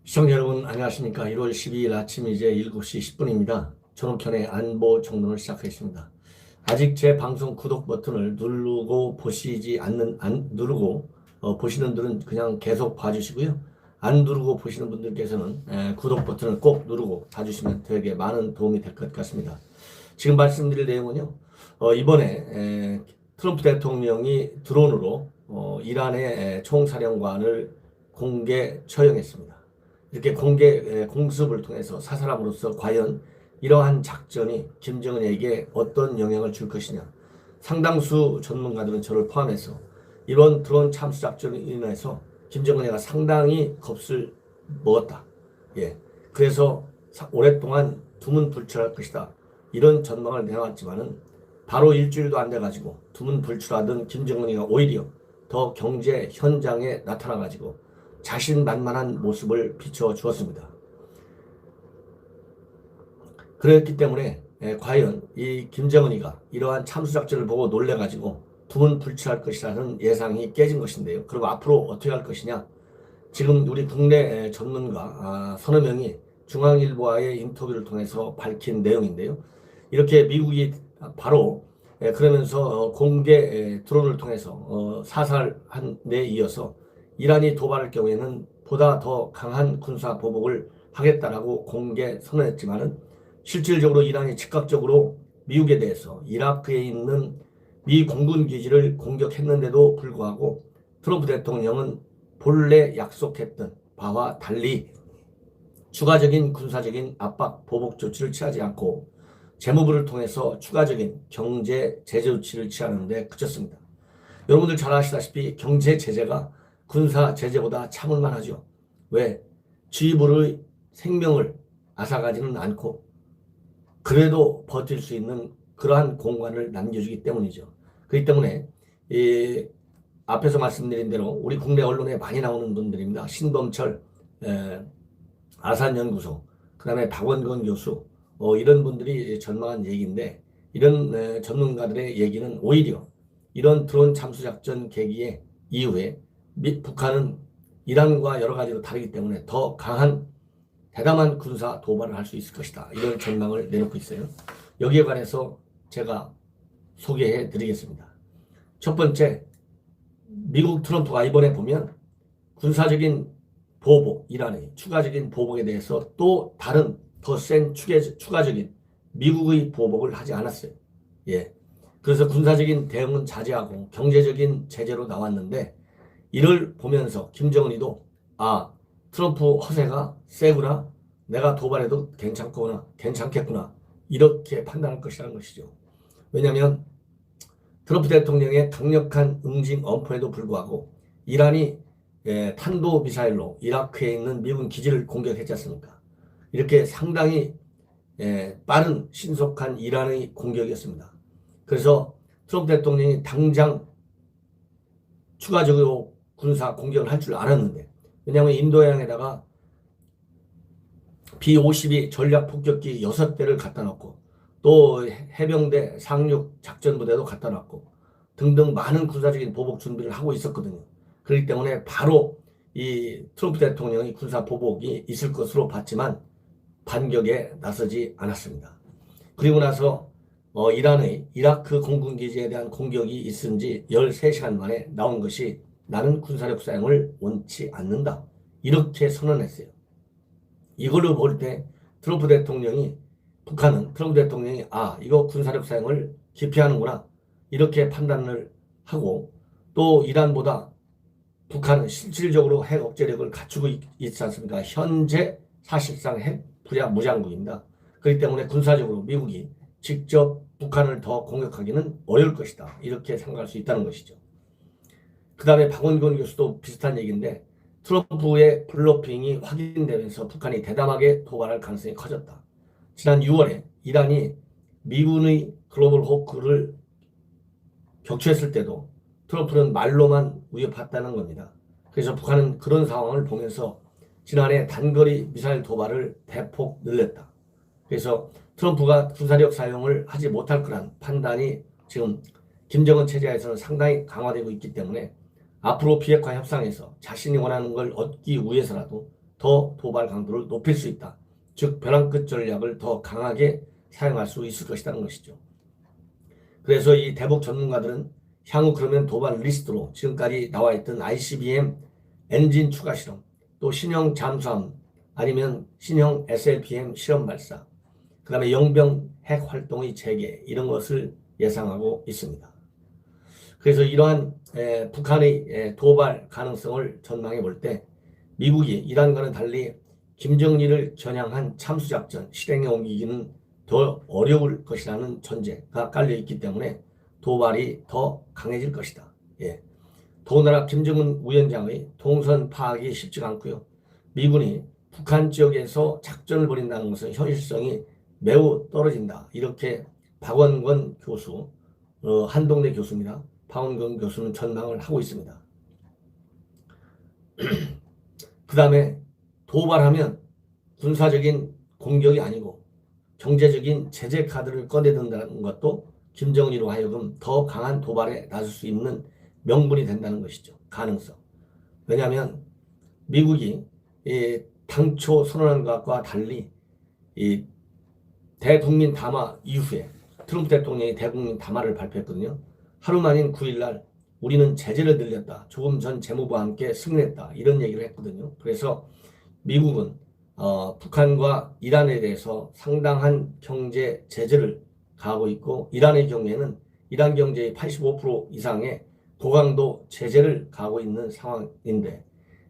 시청자 여러분 안녕하십니까. 1월 12일 아침 이제 7시 10분입니다. 전옥현의 안보 정론을 시작하겠습니다. 아직 제 방송 구독 버튼을 누르고 누르고 보시는 분들은 그냥 계속 봐주시고요. 안 누르고 보시는 분들께서는 구독 버튼을 꼭 누르고 봐주시면 되게 많은 도움이 될 것 같습니다. 지금 말씀드릴 내용은요. 이번에 트럼프 대통령이 드론으로 이란의 총사령관을 공개 처형했습니다. 이렇게 공개 공습을 통해서 사살함으로써 과연 이러한 작전이 김정은에게 어떤 영향을 줄 것이냐. 상당수 전문가들은 저를 포함해서 이번 드론 참수 작전으로 인해서 김정은이가 상당히 겁을 먹었다. 그래서 오랫동안 두문불출할 것이다. 이런 전망을 내놨지만은 바로 일주일도 안 돼가지고 두문불출하던 김정은이가 오히려 더 경제 현장에 나타나가지고 자신만만한 모습을 비춰주었습니다. 그렇기 때문에 과연 이 김정은이가 이러한 참수작전을 보고 놀래가지고 두문불출할 것이라는 예상이 깨진 것인데요. 그리고 앞으로 어떻게 할 것이냐. 지금 우리 국내 전문가 서너 명이 중앙일보와의 인터뷰를 통해서 밝힌 내용인데요. 이렇게 미국이 바로 그러면서 공개 드론을 통해서 사살한 데 이어서 이란이 도발할 경우에는 보다 더 강한 군사 보복을 하겠다라고 공개 선언했지만은 실질적으로 이란이 즉각적으로 미국에 대해서 이라크에 있는 미 공군 기지를 공격했는데도 불구하고 트럼프 대통령은 본래 약속했던 바와 달리 추가적인 군사적인 압박 보복 조치를 취하지 않고 재무부를 통해서 추가적인 경제 제재 조치를 취하는 데 그쳤습니다. 여러분들 잘 아시다시피 경제 제재가 군사 제재보다 참을만 하죠. 왜? 지휘부의 생명을 앗아가지는 않고 그래도 버틸 수 있는 그러한 공간을 남겨주기 때문이죠. 그렇기 때문에 앞에서 말씀드린 대로 우리 국내 언론에 많이 나오는 분들입니다. 신범철 아산연구소, 그 다음에 박원건 교수 이런 분들이 전망한 얘기인데 이런 전문가들의 얘기는 오히려 이런 드론 참수작전 계기의 이후에 북한은 이란과 여러 가지로 다르기 때문에 더 강한 대담한 군사 도발을 할 수 있을 것이다. 이런 전망을 내놓고 있어요. 여기에 관해서 제가 소개해 드리겠습니다. 첫 번째, 미국 트럼프가 이번에 보면 군사적인 보복, 이란의 추가적인 보복에 대해서 또 다른 더 센 추가적인 미국의 보복을 하지 않았어요. 그래서 군사적인 대응은 자제하고 경제적인 제재로 나왔는데 이를 보면서 김정은이도 트럼프 허세가 세구나, 내가 도발해도 괜찮겠구나 이렇게 판단할 것이라는 것이죠. 왜냐하면 트럼프 대통령의 강력한 응징 엄포에도 불구하고 이란이 탄도미사일로 이라크에 있는 미군 기지를 공격했지 않습니까? 이렇게 상당히 빠른 신속한 이란의 공격이었습니다. 그래서 트럼프 대통령이 당장 추가적으로 군사 공격을 할 줄 알았는데, 왜냐하면 인도양에다가 B-52 전략 폭격기 6대를 갖다 놓고 또 해병대 상륙 작전부대도 갖다 놨고 등등 많은 군사적인 보복 준비를 하고 있었거든요. 그렇기 때문에 바로 이 트럼프 대통령이 군사 보복이 있을 것으로 봤지만 반격에 나서지 않았습니다. 그리고 나서 이란의 이라크 공군기지에 대한 공격이 있은 지 13시간 만에 나온 것이 나는 군사력 사용을 원치 않는다. 이렇게 선언했어요. 이걸로 볼 때 트럼프 대통령이 이거 군사력 사용을 기피하는구나. 이렇게 판단을 하고 또 이란보다 북한은 실질적으로 핵 억제력을 갖추고 있지 않습니까? 현재 사실상 핵 부야 무장국입니다. 그렇기 때문에 군사적으로 미국이 직접 북한을 더 공격하기는 어려울 것이다. 이렇게 생각할 수 있다는 것이죠. 그 다음에 박원건 교수도 비슷한 얘기인데 트럼프의 블러핑이 확인되면서 북한이 대담하게 도발할 가능성이 커졌다. 지난 6월에 이란이 미군의 글로벌 호크를 격추했을 때도 트럼프는 말로만 위협했다는 겁니다. 그래서 북한은 그런 상황을 보면서 지난해 단거리 미사일 도발을 대폭 늘렸다. 그래서 트럼프가 군사력 사용을 하지 못할 거란 판단이 지금 김정은 체제에서는 상당히 강화되고 있기 때문에 앞으로 비핵화 협상에서 자신이 원하는 걸 얻기 위해서라도 더 도발 강도를 높일 수 있다. 즉 벼랑 끝 전략을 더 강하게 사용할 수 있을 것이라는 것이죠. 그래서 이 대북 전문가들은 향후 그러면 도발 리스트로 지금까지 나와 있던 ICBM 엔진 추가 실험, 또 신형 잠수함, 아니면 신형 SLBM 실험 발사, 그 다음에 영병 핵 활동의 재개, 이런 것을 예상하고 있습니다. 그래서 이러한 북한의 도발 가능성을 전망해 볼 때 미국이 이란과는 달리 김정일을 겨냥한 참수작전 실행에 옮기기는 더 어려울 것이라는 전제가 깔려 있기 때문에 도발이 더 강해질 것이다. 예. 더군다나 김정은 위원장의 동선 파악이 쉽지가 않고요. 미군이 북한 지역에서 작전을 벌인다는 것은 현실성이 매우 떨어진다. 이렇게 박원권 교수, 한동대 교수입니다. 박원권 교수는 전망을 하고 있습니다. 그 다음에 도발하면 군사적인 공격이 아니고 경제적인 제재 카드를 꺼내든다는 것도 김정일로 하여금 더 강한 도발에 나설 수 있는 명분이 된다는 것이죠. 가능성. 왜냐하면 미국이 당초 선언한 것과 달리 이 대국민 담화 이후에 트럼프 대통령이 대국민 담화를 발표했거든요. 하루 만인 9일날 우리는 제재를 늘렸다. 조금 전 재무부와 함께 승인했다. 이런 얘기를 했거든요. 그래서 미국은 북한과 이란에 대해서 상당한 경제 제재를 가하고 있고, 이란의 경우에는 이란 경제의 85% 이상의 고강도 제재를 가하고 있는 상황인데,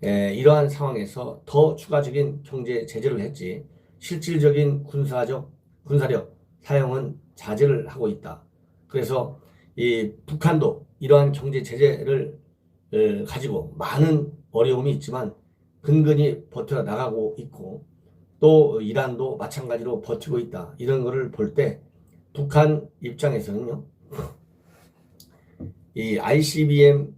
이러한 상황에서 더 추가적인 경제 제재를 했지 실질적인 군사력 사용은 자제를 하고 있다. 그래서 이 북한도 이러한 경제 제재를 가지고 많은 어려움이 있지만 근근히 버텨 나가고 있고, 또 이란도 마찬가지로 버티고 있다. 이런 거를 볼 때 북한 입장에서는요, 이 ICBM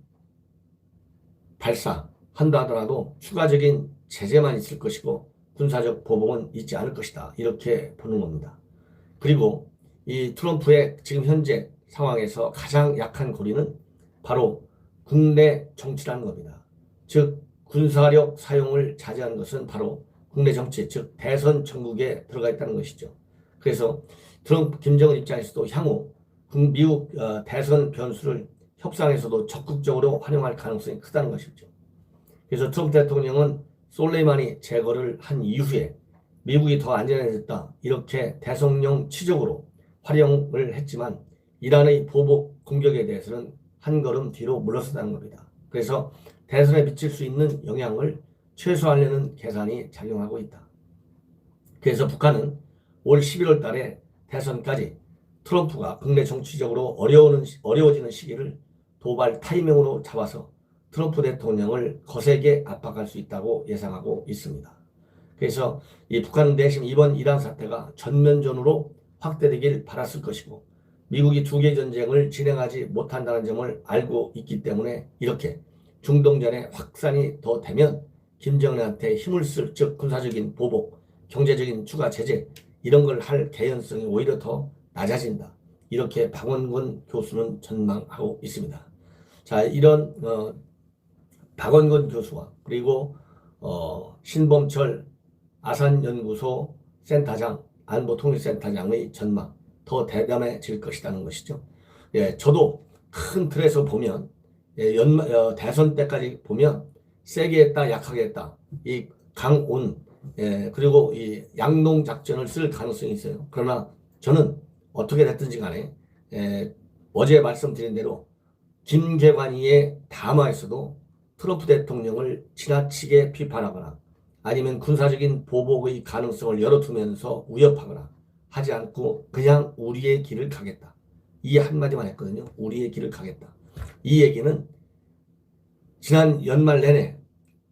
발사한다 하더라도 추가적인 제재만 있을 것이고 군사적 보복은 있지 않을 것이다. 이렇게 보는 겁니다. 그리고 이 트럼프의 지금 현재 상황에서 가장 약한 고리는 바로 국내 정치라는 겁니다. 즉 군사력 사용을 자제하는 것은 바로 국내 정치, 즉 대선 전국에 들어가 있다는 것이죠. 그래서 트럼프 김정은 입장에서도 향후 미국 대선 변수를 협상에서도 적극적으로 활용할 가능성이 크다는 것이죠. 그래서 트럼프 대통령은 솔레이마니 제거를 한 이후에 미국이 더 안전해졌다, 이렇게 대성령 치적으로 활용을 했지만 이란의 보복 공격에 대해서는 한 걸음 뒤로 물러섰다는 겁니다. 그래서 대선에 미칠 수 있는 영향을 최소화하려는 계산이 작용하고 있다. 그래서 북한은 올 11월 달에 대선까지 트럼프가 국내 정치적으로 어려워지는 시기를 도발 타이밍으로 잡아서 트럼프 대통령을 거세게 압박할 수 있다고 예상하고 있습니다. 그래서 이 북한은 내심 이번 이란 사태가 전면전으로 확대되길 바랐을 것이고, 미국이 두 개 전쟁을 진행하지 못한다는 점을 알고 있기 때문에 이렇게 중동전의 확산이 더 되면 김정은한테 힘을 쓸, 즉 군사적인 보복, 경제적인 추가 제재, 이런 걸 할 개연성이 오히려 더 낮아진다. 이렇게 박원권 교수는 전망하고 있습니다. 자, 이런 박원권 교수와 그리고 신범철 아산연구소 센터장, 안보통일센터장의 전망, 더 대담해질 것이라는 것이죠. 예, 저도 큰 틀에서 보면 대선 때까지 보면 세게 했다, 약하게 했다, 이 강온, 그리고 이 양농 작전을 쓸 가능성이 있어요. 그러나 저는 어떻게 됐든지 간에 어제 말씀드린 대로 김계관이의 담화에서도 트럼프 대통령을 지나치게 비판하거나 아니면 군사적인 보복의 가능성을 열어두면서 위협하거나 하지 않고 그냥 우리의 길을 가겠다, 이 한마디만 했거든요. 우리의 길을 가겠다. 이 얘기는 지난 연말 내내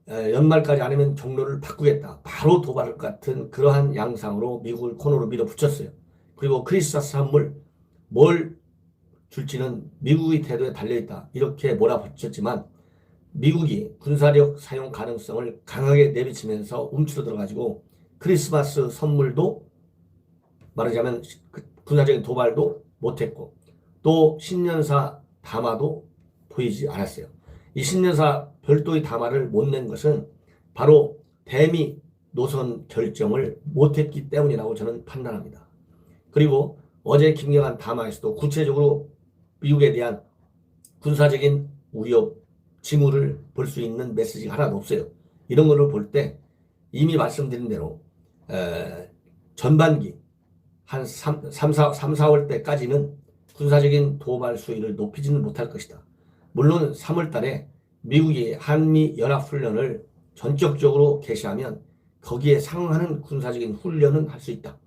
연말까지 아니면 종로를 바꾸겠다, 바로 도발할 것 같은 그러한 양상으로 미국을 코너로 밀어붙였어요. 그리고 크리스마스 선물 뭘 줄지는 미국의 태도에 달려있다, 이렇게 몰아붙였지만 미국이 군사력 사용 가능성을 강하게 내비치면서 움츠러들어가지고 크리스마스 선물도 말하자면 군사적인 도발도 못했고 또 신년사 담화도 보이지 않았어요. 이 신년사 별도의 담화를 못 낸 것은 바로 대미 노선 결정을 못했기 때문이라고 저는 판단합니다. 그리고 어제 김경한 담화에서도 구체적으로 미국에 대한 군사적인 우려, 징후를 볼 수 있는 메시지가 하나도 없어요. 이런 거를 볼 때 이미 말씀드린 대로 전반기 한 4월 때까지는 군사적인 도발 수위를 높이지는 못할 것이다. 물론 3월 달에 미국이 한미 연합훈련을 전격적으로 개시하면 거기에 상응하는 군사적인 훈련은 할 수 있다.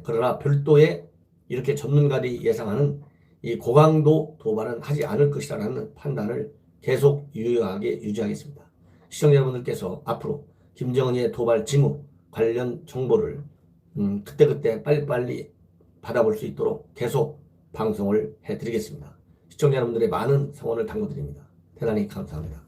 그러나 별도의 이렇게 전문가들이 예상하는 이 고강도 도발은 하지 않을 것이라는 판단을 계속 유효하게 유지하겠습니다. 시청자 여러분들께서 앞으로 김정은의 도발 징후 관련 정보를 그때그때 빨리빨리 받아볼 수 있도록 계속 방송을 해드리겠습니다. 시청자 여러분들의 많은 성원을 당부드립니다. 대단히 감사합니다.